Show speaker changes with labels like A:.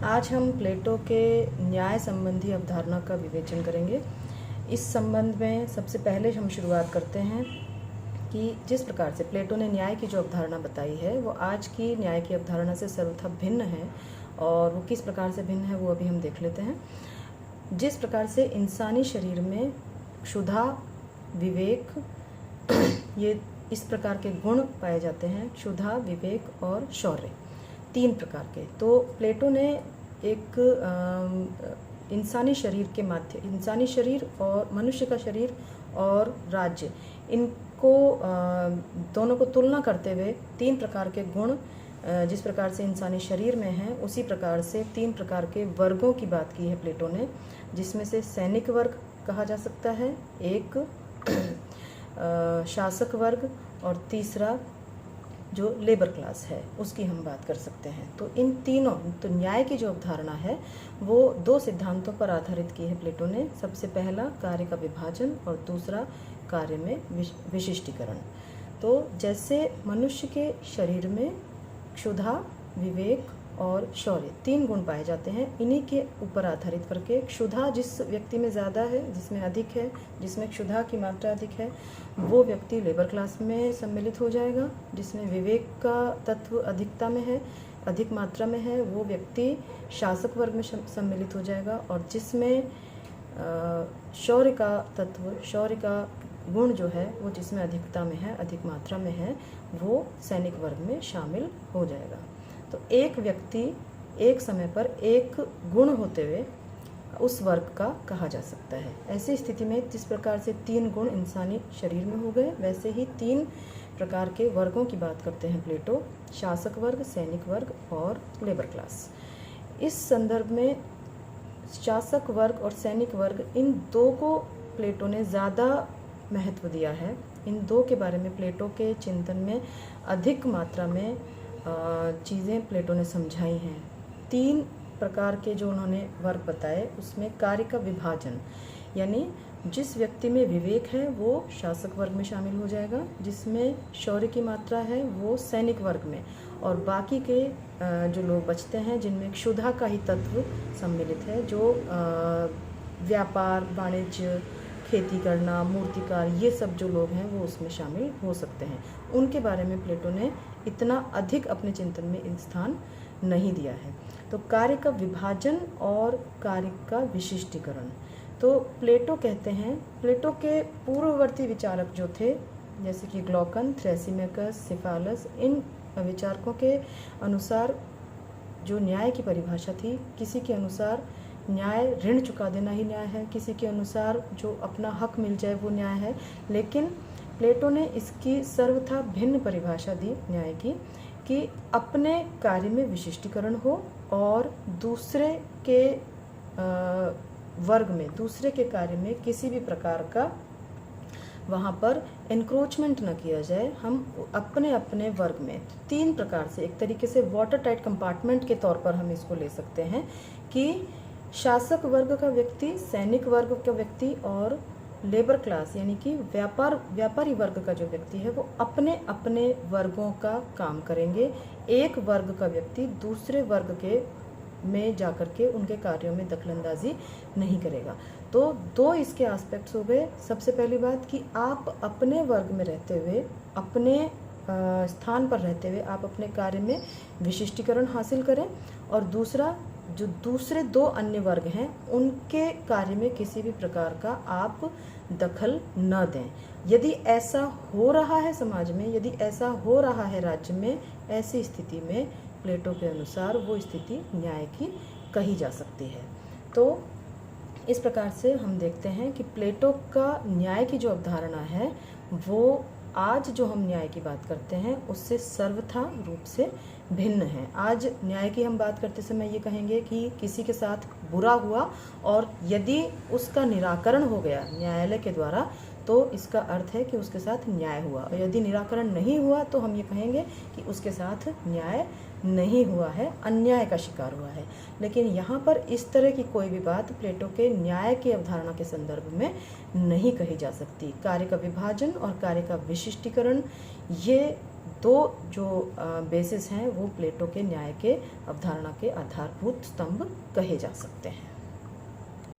A: आज हम प्लेटो के न्याय संबंधी अवधारणा का विवेचन करेंगे। इस संबंध में सबसे पहले हम शुरुआत करते हैं कि जिस प्रकार से प्लेटो ने न्याय की जो अवधारणा बताई है वो आज की न्याय की अवधारणा से सर्वथा भिन्न है, और वो किस प्रकार से भिन्न है वो अभी हम देख लेते हैं। जिस प्रकार से इंसानी शरीर में क्षुधा, विवेक ये इस प्रकार के गुण पाए जाते हैं, क्षुधा, विवेक और शौर्य, तीन प्रकार के। तो प्लेटो ने एक इंसानी शरीर के माध्यम, इंसानी शरीर और मनुष्य का शरीर और राज्य, इनको दोनों को तुलना करते हुए तीन प्रकार के गुण जिस प्रकार से इंसानी शरीर में है उसी प्रकार से तीन प्रकार के वर्गों की बात की है प्लेटो ने, जिसमें से सैनिक वर्ग कहा जा सकता है, एक शासक वर्ग और तीसरा जो लेबर क्लास है उसकी हम बात कर सकते हैं। तो इन तीनों, तो न्याय की जो अवधारणा है वो दो सिद्धांतों पर आधारित की है प्लेटो ने। सबसे पहला कार्य का विभाजन और दूसरा कार्य में विशिष्टीकरण। तो जैसे मनुष्य के शरीर में क्षुधा, विवेक और शौर्य तीन गुण पाए जाते हैं, इन्हीं के ऊपर आधारित करके क्षुधा जिस व्यक्ति में ज़्यादा है, जिसमें अधिक है, जिसमें क्षुधा की मात्रा अधिक है, वो व्यक्ति लेबर क्लास में सम्मिलित हो जाएगा। जिसमें विवेक का तत्व अधिकता में है, अधिक मात्रा में है, वो व्यक्ति शासक वर्ग में सम्मिलित हो जाएगा। और जिसमें शौर्य का तत्व, शौर्य का गुण जो है वो जिसमें अधिकता में है, अधिक मात्रा में है, वो सैनिक वर्ग में शामिल हो जाएगा। तो एक व्यक्ति एक समय पर एक गुण होते हुए उस वर्ग का कहा जा सकता है। ऐसी स्थिति में जिस प्रकार से तीन गुण इंसानी शरीर में हो गए, वैसे ही तीन प्रकार के वर्गों की बात करते हैं प्लेटो, शासक वर्ग, सैनिक वर्ग और लेबर क्लास। इस संदर्भ में शासक वर्ग और सैनिक वर्ग, इन दो को प्लेटो ने ज़्यादा महत्व दिया है। इन दो के बारे में प्लेटो के चिंतन में अधिक मात्रा में चीज़ें प्लेटो ने समझाई हैं। तीन प्रकार के जो उन्होंने वर्ग बताए उसमें कार्य का विभाजन, यानी जिस व्यक्ति में विवेक है वो शासक वर्ग में शामिल हो जाएगा, जिसमें शौर्य की मात्रा है वो सैनिक वर्ग में, और बाकी के जो लोग बचते हैं जिनमें क्षुधा का ही तत्व सम्मिलित है, जो व्यापार, वाणिज्य, खेती करना, मूर्तिकार, ये सब जो लोग हैं वो उसमें शामिल हो सकते हैं। उनके बारे में प्लेटो ने इतना अधिक अपने चिंतन में स्थान नहीं दिया है। तो कार्य का विभाजन और कार्य का विशिष्टीकरण, तो प्लेटो कहते हैं, प्लेटो के पूर्ववर्ती विचारक जो थे जैसे कि ग्लॉकन, थ्रेसिमेकस, सिफालस, इन विचारकों के अनुसार जो न्याय की परिभाषा थी, किसी के अनुसार न्याय ऋण चुका देना ही न्याय है, किसी के अनुसार जो अपना हक मिल जाए वो न्याय है। लेकिन प्लेटो ने इसकी सर्वथा भिन्न परिभाषा दी न्याय की, कि अपने कार्य में विशिष्टीकरण हो और दूसरे के वर्ग में, दूसरे के कार्य में किसी भी प्रकार का वहाँ पर एनक्रोचमेंट न किया जाए। हम अपने अपने वर्ग में तीन प्रकार से, एक तरीके से वाटर टाइट कंपार्टमेंट के तौर पर हम इसको ले सकते हैं कि शासक वर्ग का व्यक्ति, सैनिक वर्ग का व्यक्ति और लेबर क्लास यानी कि व्यापारी वर्ग का जो व्यक्ति है वो अपने अपने वर्गों का काम करेंगे। एक वर्ग का व्यक्ति दूसरे वर्ग के में जाकर के उनके कार्यों में दखलंदाजी नहीं करेगा। तो दो इसके एस्पेक्ट्स हो गए। सबसे पहली बात कि आप अपने वर्ग में रहते हुए, अपने स्थान पर रहते हुए आप अपने कार्य में विशिष्टीकरण हासिल करें, और दूसरा जो दूसरे दो अन्य वर्ग हैं उनके कार्य में किसी भी प्रकार का आप दखल न दें। यदि ऐसा हो रहा है समाज में, यदि ऐसा हो रहा है राज्य में, ऐसी स्थिति में प्लेटो के अनुसार वो स्थिति न्याय की कही जा सकती है। तो इस प्रकार से हम देखते हैं कि प्लेटो का न्याय की जो अवधारणा है वो आज जो हम न्याय की बात करते हैं उससे सर्वथा रूप से भिन्न है। आज न्याय की हम बात करते समय ये कहेंगे कि किसी के साथ बुरा हुआ और यदि उसका निराकरण हो गया न्यायालय के द्वारा तो इसका अर्थ है कि उसके साथ न्याय हुआ, और यदि निराकरण नहीं हुआ तो हम ये कहेंगे कि उसके साथ न्याय नहीं हुआ है, अन्याय का शिकार हुआ है। लेकिन यहाँ पर इस तरह की कोई भी बात प्लेटो के न्याय की अवधारणा के संदर्भ में नहीं कही जा सकती। कार्य का विभाजन और कार्य का विशिष्टीकरण, ये तो जो बेसिस हैं वो प्लेटो के न्याय के अवधारणा के आधारभूत स्तंभ कहे जा सकते हैं।